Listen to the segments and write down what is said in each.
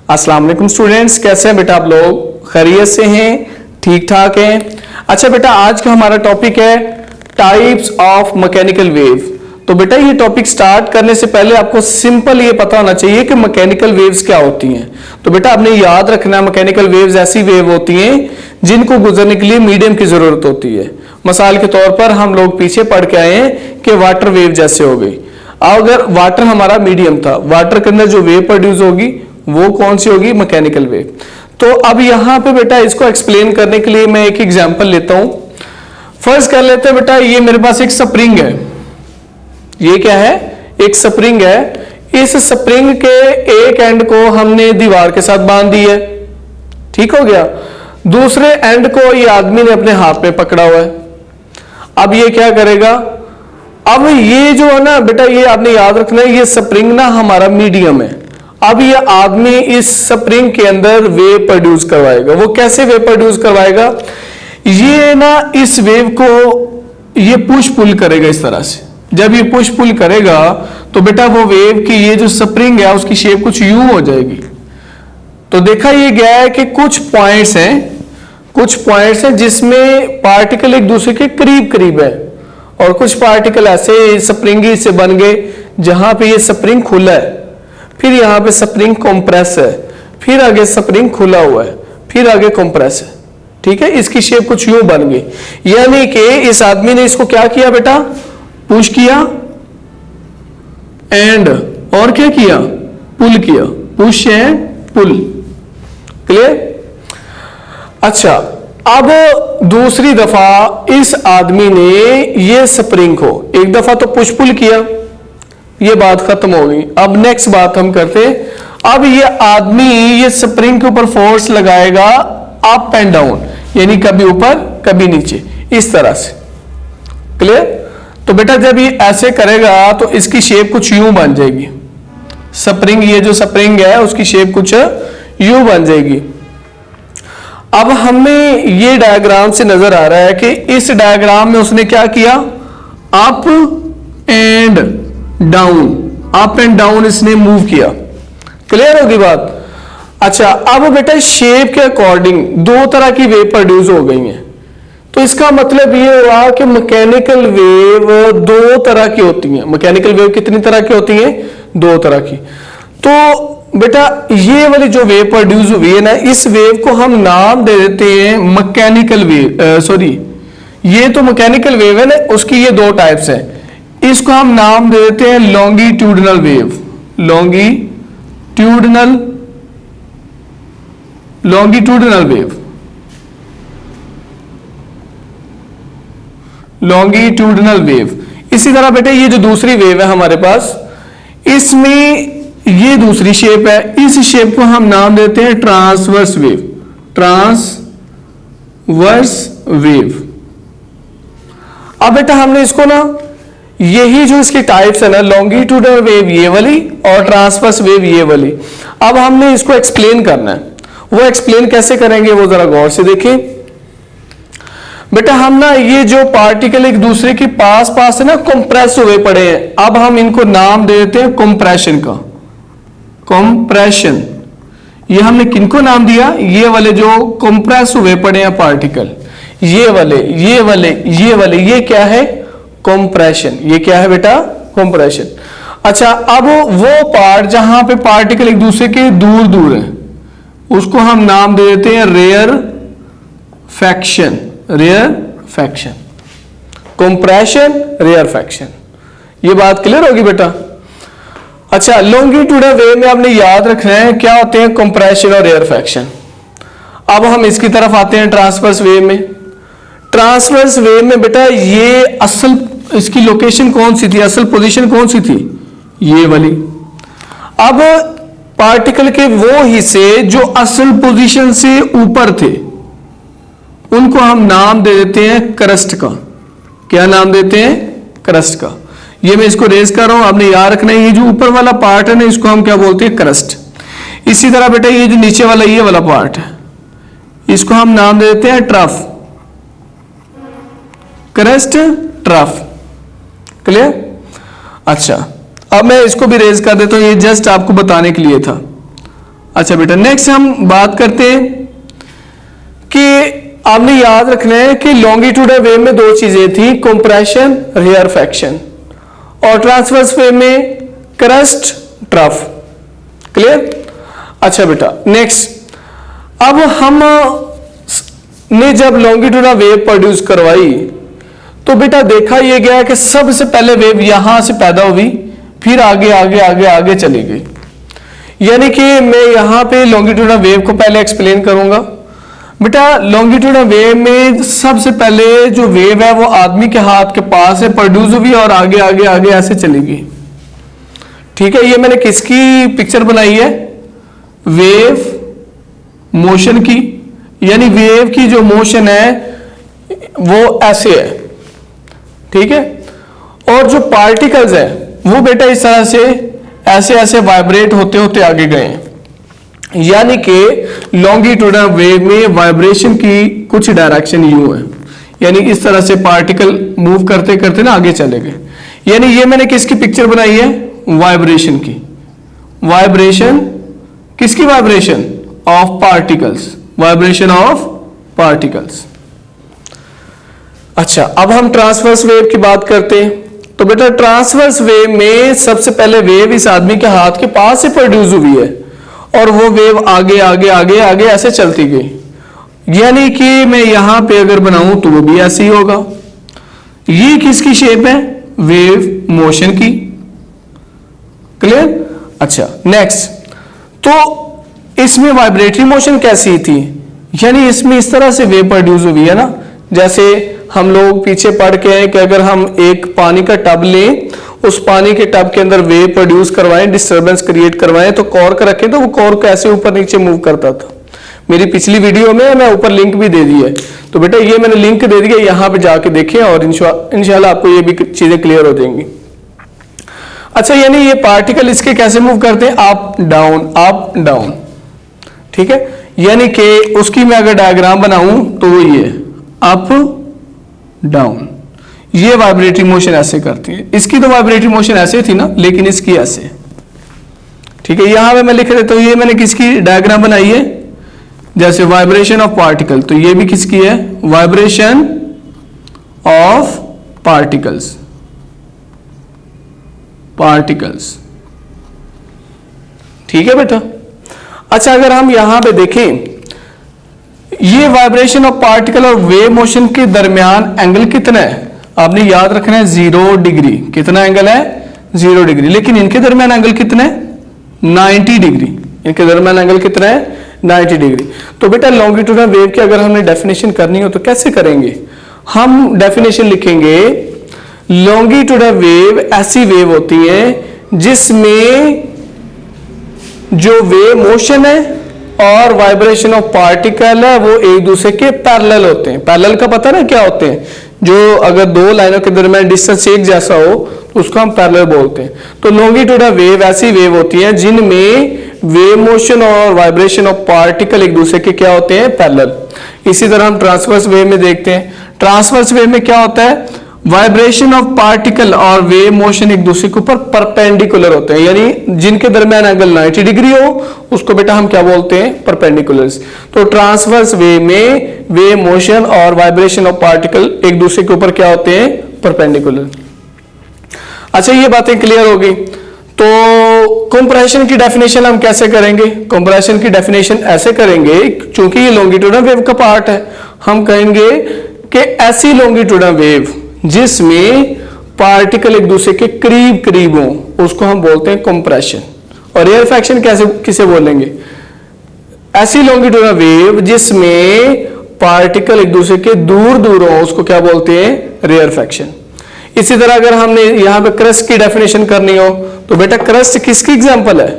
अस्सलाम वालेकुम स्टूडेंट्स, कैसे हैं बेटा आप लोग? खैरियत से हैं? ठीक ठाक हैं? अच्छा बेटा, आज का हमारा टॉपिक है टाइप्स ऑफ मैकेनिकल वेव। तो बेटा ये टॉपिक स्टार्ट करने से पहले आपको सिंपल ये पता होना चाहिए कि मैकेनिकल वेव्स क्या होती हैं। तो बेटा आपने याद रखना, मैकेनिकल वेव्स ऐसी वेव होती हैं जिनको गुजरने के लिए मीडियम की जरूरत होती है। मिसाल के तौर पर हम लोग पीछे पढ़ के आए हैं कि वाटर वेव जैसे हो गई। अगर वाटर हमारा मीडियम था, वाटर के अंदर जो वेव प्रोड्यूस होगी वो कौन सी होगी? Mechanical wave. तो अब यहां पे बेटा इसको एक्सप्लेन करने के लिए मैं एक एग्जांपल लेता हूं। फर्स्ट कर लेते हैं बेटा, ये मेरे पास एक स्प्रिंग है। ये क्या है? एक स्प्रिंग है। इस स्प्रिंग के एक एंड को हमने दीवार के साथ बांध दी है, ठीक हो गया। दूसरे एंड को ये आदमी ने अपने हाथ में पकड़ा हुआ है। अब ये क्या करेगा? अब ये जो है ना बेटा, ये आपने याद रखना है, ये स्प्रिंग ना हमारा मीडियम है। अब ये आदमी इस स्प्रिंग के अंदर वेव प्रोड्यूस करवाएगा। वो कैसे वेव प्रोड्यूस करवाएगा? ये ना इस वेव को ये पुश पुल करेगा इस तरह से। जब ये पुश पुल करेगा तो बेटा वो वेव की ये जो स्प्रिंग है उसकी शेप कुछ यूं हो जाएगी। तो देखा ये गया है कि कुछ पॉइंट्स हैं जिसमें पार्टिकल एक दूसरे के करीब करीब है, और कुछ पार्टिकल ऐसे स्प्रिंगी से बन गए जहां पे ये स्प्रिंग खुला है, फिर यहां पे स्प्रिंग कंप्रेस है, फिर आगे स्प्रिंग खुला हुआ है, फिर आगे कंप्रेस है। ठीक है, इसकी शेप कुछ यूं बन गई। यानी कि इस आदमी ने इसको क्या किया बेटा? पुश किया एंड और क्या किया? पुल किया। Push and pull. क्लियर? अच्छा, अब दूसरी दफा इस आदमी ने ये स्प्रिंग को एक दफा तो पुश पुल किया, ये बात खत्म हो गई। अब नेक्स्ट बात हम करते हैं। अब ये आदमी ये स्प्रिंग के ऊपर फोर्स लगाएगा अप एंड डाउन, यानी कभी ऊपर कभी नीचे, इस तरह से। क्लियर? तो बेटा जब ये ऐसे करेगा तो इसकी शेप कुछ यूं बन जाएगी। स्प्रिंग, ये जो स्प्रिंग है उसकी शेप कुछ यूं बन जाएगी। अब हमें ये डायग्राम से नजर आ रहा है कि इस डायग्राम में उसने क्या किया? Up and down, up and down इसने मूव किया। क्लियर होगी बात? अच्छा, अब बेटा शेप के अकॉर्डिंग दो तरह की वेव प्रोड्यूस हो गई हैं। तो इसका मतलब ये हुआ कि मैकेनिकल वेव दो तरह की होती हैं। मैकेनिकल वेव कितनी तरह की होती हैं? दो तरह की। तो बेटा ये वाली जो वेव प्रोड्यूस हुई है ना, इस वेव को हम नाम दे देते हैं मैकेनिकल वेव। सॉरी, ये तो मैकेनिकल वेव है ना, उसकी ये दो टाइप्स हैं। इसको हम नाम दे देते हैं longitudinal wave. Longitudinal wave, longitudinal wave. इसी तरह बेटे ये जो दूसरी वेव है हमारे पास, इसमें ये दूसरी शेप है। इस शेप को हम नाम देते हैं ट्रांसवर्स वेव। Transverse wave. अब बेटा हमने इसको ना, यही जो इसकी टाइप्स है ना, लॉन्गिट्यूडनल वेव ये वाली और ट्रांसवर्स वेव ये वाली, अब हमने इसको एक्सप्लेन करना है। वो एक्सप्लेन कैसे करेंगे वो जरा गौर से देखिए बेटा। हम ना ये जो पार्टिकल एक दूसरे के पास पास है ना, कंप्रेस हुए पड़े हैं। अब हम इनको नाम दे देते हैं कंप्रेशन का। कंप्रेशन, ये हमने किनको नाम दिया? ये वाले जो कंप्रेस हुए पड़े हैं पार्टिकल, ये वाले, ये वाले, ये वाले, ये क्या है? कंप्रेशन। ये क्या है बेटा? कंप्रेशन। अच्छा, अब वो पार्ट जहां पे पार्टिकल एक दूसरे के दूर दूर है उसको हम नाम दे देते हैं rarefaction. Rarefaction, compression, rarefaction. ये बात क्लियर होगी बेटा? अच्छा, लॉन्गिट्यूडनल वेव में आपने याद रखना है क्या होते हैं? कंप्रेशन और रेयर फैक्शन। अब हम इसकी तरफ आते हैं ट्रांसवर्स वेव में। ट्रांसवर्स वेव में बेटा ये असल इसकी लोकेशन कौन सी थी? असल पोजीशन कौन सी थी? ये वाली। अब पार्टिकल के वो हिस्से जो असल पोजीशन से ऊपर थे उनको हम नाम दे देते हैं क्रस्ट का। क्या नाम देते हैं? क्रस्ट का। ये मैं इसको रेज कर रहा हूं, आपने याद रखना है ये जो ऊपर वाला पार्ट है ना, इसको हम क्या बोलते हैं? क्रस्ट। इसी तरह बेटा ये जो नीचे वाला ये वाला पार्ट है, इसको हम नाम दे देते हैं ट्रफ। Crust, trough. क्लियर? अच्छा, अब मैं इसको भी रेज कर देता हूं, ये जस्ट आपको बताने के लिए था। अच्छा बेटा, नेक्स्ट हम बात करते हैं कि आपने याद रखना है कि लॉन्गिट्यूडल वेव में दो चीजें थी, कंप्रेशन, रेयरफैक्शन, और ट्रांसवर्स वेव में क्रस्ट, ट्रफ। क्लियर? अच्छा बेटा, नेक्स्ट अब हम ने जब लॉन्गिट्यूडल वेव प्रोड्यूस करवाई तो बेटा देखा यह गया कि सबसे पहले वेव यहां से पैदा हुई, फिर आगे आगे आगे आगे चली गई। यानी कि मैं यहां पे लॉन्गिट्यूडल वेव को पहले एक्सप्लेन करूंगा। बेटा लॉन्गिट्यूडल वेव में सबसे पहले जो वेव है वो आदमी के हाथ के पास है, प्रोड्यूस हुई और आगे आगे आगे ऐसे चली गई। ठीक है, ये मैंने किसकी पिक्चर बनाई है? वेव मोशन की, यानी वेव की जो मोशन है वो ऐसे है। ठीक है, और जो पार्टिकल्स है वो बेटा इस तरह से ऐसे ऐसे वाइब्रेट होते होते आगे गए हैं। यानी कि लॉन्गिट्यूडल वेव में वाइब्रेशन की कुछ डायरेक्शन यूं है, यानी इस तरह से पार्टिकल मूव करते करते ना आगे चले गए। यानी ये मैंने किसकी पिक्चर बनाई है? वाइब्रेशन की। वाइब्रेशन किसकी? Vibration of particles, vibration of particles. अच्छा, अब हम ट्रांसवर्स वेव की बात करते हैं। तो बेटा ट्रांसवर्स वेव में सबसे पहले वेव इस आदमी के हाथ के पास से प्रोड्यूस हुई है और वो वेव आगे आगे आगे आगे ऐसे चलती गई। यानी कि मैं यहां पे अगर बनाऊं तो वो भी ऐसे ही होगा। ये किसकी शेप है? वेव मोशन की। क्लियर? अच्छा, नेक्स्ट, तो इसमें वाइब्रेटरी मोशन कैसी थी? यानी इसमें इस तरह से वेव प्रोड्यूस हुई है ना, जैसे हम लोग पीछे पढ़ के हैं कि अगर हम एक पानी का टब लें, उस पानी के टब के अंदर वेव प्रोड्यूस करवाएं, डिस्टरबेंस क्रिएट करवाएं, तो कॉर्क रखें तो वो कॉर्क ऐसे ऊपर नीचे मूव करता था। मेरी पिछली वीडियो में मैं ऊपर लिंक भी दे दी है, तो बेटा ये मैंने लिंक दे दिया, यहां पे जाके देखें और इंशाल्लाह आपको ये भी चीजें क्लियर हो जाएंगी। अच्छा, यानी ये पार्टिकल इसके कैसे मूव करते हैं? Up down, up down. ठीक है, यानी कि उसकी मैं अगर डायग्राम बनाऊं तो वो ये अप डाउन, ये वाइब्रेटरी मोशन ऐसे करती है। इसकी तो वाइब्रेटरी मोशन ऐसे थी ना, लेकिन इसकी ऐसे। ठीक है, यहां पे मैं लिख देता हूं, ये मैंने किसकी डायग्राम बनाई है? जैसे वाइब्रेशन ऑफ पार्टिकल, तो ये भी किसकी है? Vibration of particles, particles. ठीक है बेटा। अच्छा, अगर हम यहां पे देखें, ये वाइब्रेशन ऑफ पार्टिकल और वेव मोशन के दरमियान एंगल कितना है? आपने याद रखना है 0 डिग्री। कितना एंगल है? 0 डिग्री। लेकिन इनके दरमियान एंगल कितना है? 90 डिग्री। इनके दरमियान एंगल कितना है? 90 डिग्री। तो बेटा लॉन्गिट्यूडल वेव की अगर हमने डेफिनेशन करनी हो तो कैसे करेंगे? हम डेफिनेशन लिखेंगे, लॉन्गिट्यूडल वेव ऐसी वेव होती है जिसमें जो वेव मोशन है और वाइब्रेशन ऑफ पार्टिकल है वो एक दूसरे के पैरेलल होते हैं। पैरेलल का पता ना क्या होते हैं? जो अगर दो लाइनों के दरमियान डिस्टेंस एक जैसा हो तो उसको हम पैरेलल बोलते हैं। तो लॉन्गिट्यूडल वेव ऐसी वेव होती है जिनमें वेव मोशन और वाइब्रेशन ऑफ पार्टिकल एक दूसरे के क्या होते हैं? पैरेलल। इसी तरह हम ट्रांसवर्स वेव में देखते हैं। ट्रांसवर्स वेव में क्या होता है? वाइब्रेशन ऑफ पार्टिकल और वेव मोशन एक दूसरे के ऊपर परपेंडिकुलर होते हैं, यानी जिनके दरमियान एंगल 90 डिग्री हो उसको बेटा हम क्या बोलते हैं? परपेंडिकुलर्स। तो ट्रांसवर्स वेव में वेव मोशन और वाइब्रेशन ऑफ पार्टिकल एक दूसरे के ऊपर क्या होते हैं? परपेंडिकुलर। अच्छा, ये बातें क्लियर हो गई। तो कंप्रेशन की डेफिनेशन हम कैसे करेंगे? कंप्रेशन की डेफिनेशन ऐसे करेंगे, चूंकि ये लॉन्गिट्यूडल वेव का पार्ट है, हम कहेंगे कि ऐसी लॉन्गिट्यूडल वेव जिसमें पार्टिकल एक दूसरे के करीब करीब हो उसको हम बोलते हैं कंप्रेशन। और रेयरफैक्शन कैसे किसे बोलेंगे? ऐसी लॉन्गिट्यूडल वेव जिसमें पार्टिकल एक दूसरे के दूर दूर हो उसको क्या बोलते हैं? रेयरफैक्शन। इसी तरह अगर हमने यहां पे क्रस्ट की डेफिनेशन करनी हो तो बेटा क्रस्ट किसकी एग्जांपल है?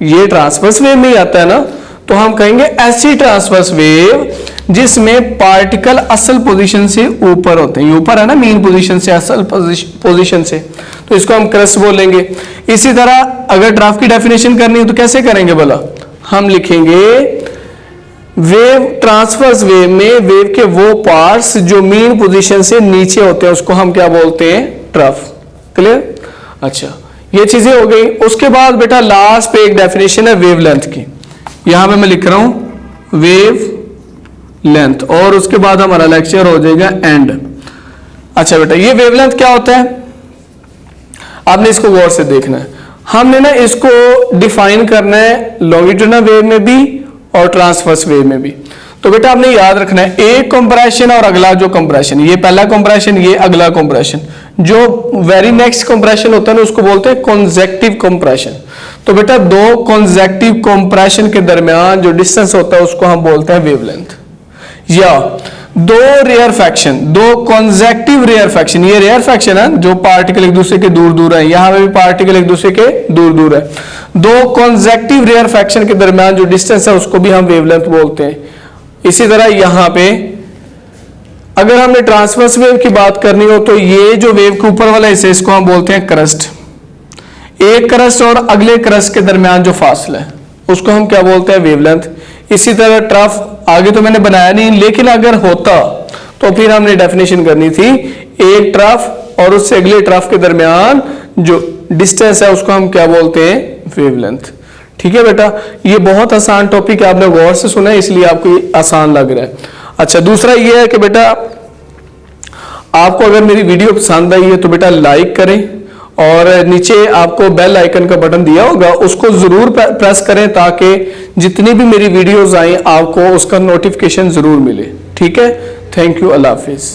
ये ट्रांसवर्स वेव में ही आता है ना, तो हम कहेंगे ऐसी ट्रांसवर्स वेव जिसमें पार्टिकल असल पोजीशन से ऊपर होते हैं। ऊपर है ना, मेन पोजीशन से, असल पोजीशन से, तो इसको हम क्रस्ट बोलेंगे। इसी तरह अगर ड्राफ्ट की डेफिनेशन करनी हो तो कैसे करेंगे बोला? हम लिखेंगे वेव, ट्रांसवर्स वेव में वेव के वो पार्ट्स जो मेन पोजीशन से नीचे होते हैं उसको हम क्या बोलते हैं? ट्रफ। क्लियर? अच्छा, ये चीजें हो गई। उसके बाद बेटा लास्ट पे एक डेफिनेशन है वेवलेंथ की, यहां पे मैं लिख रहा हूं वेव लेंथ, और उसके बाद हमारा लेक्चर हो जाएगा एंड। अच्छा बेटा ये वेवलेंथ क्या होता है, आपने इसको गौर से देखना है। हमने ना इसको डिफाइन करना है लॉन्गिट्यूडनल वेव में भी और ट्रांसवर्स वेव में भी। तो बेटा आपने याद रखना है एक कंप्रेशन और अगला जो कंप्रेशन, ये पहला कंप्रेशन, ये अगला कंप्रेशन, जो वेरी नेक्स्ट कंप्रेशन होता है ना उसको बोलते हैं कॉन्जेक्टिव कंप्रेशन। तो बेटा दो कॉन्जेक्टिव कंप्रेशन के दरमियान जो डिस्टेंस होता है उसको हम बोलते हैं वेवलेंथ। या दो रेयर फैक्शन, दो कॉन्जेक्टिव रेयर फैक्शन, ये रेयर फैक्शन है जो पार्टिकल एक दूसरे के दूर दूर है, यहां पे भी पार्टिकल एक दूसरे के दूर दूर है। दो कॉन्जेक्टिव रेयर फैक्शन के दरमियान जो डिस्टेंस है उसको भी हम वेवलेंथ बोलते हैं। इसी तरह यहां पे अगर हमने ट्रांसवर्स वेव की बात करनी हो तो ये जो वेव के ऊपर वाला हिस्सा इसको हम बोलते हैं क्रस्ट। एक क्रस्ट और अगले क्रस्ट के दरमियान जो फासला है उसको हम क्या बोलते हैं वेवलेंथ। इसी तरह ट्रफ आगे तो मैंने बनाया नहीं, लेकिन अगर होता तो फिर हमने डेफिनेशन करनी थी एक ट्रफ और उससे अगले ट्रफ के दरमियान जो डिस्टेंस है उसको हम क्या बोलते हैं वेवलेंथ। ठीक है बेटा, ये बहुत आसान टॉपिक है, आपने गौर से सुना है इसलिए आपको ये आसान लग रहा है। अच्छा दूसरा ये है कि बेटा आपको अगर मेरी वीडियो पसंद आई है तो बेटा लाइक करें, और नीचे आपको बेल आइकन का बटन दिया होगा उसको जरूर प्रेस करें ताकि जितनी भी मेरी वीडियोस आए आपको उसका नोटिफिकेशन जरूर मिले। ठीक है, थैंक यू, अल्लाह हाफिज।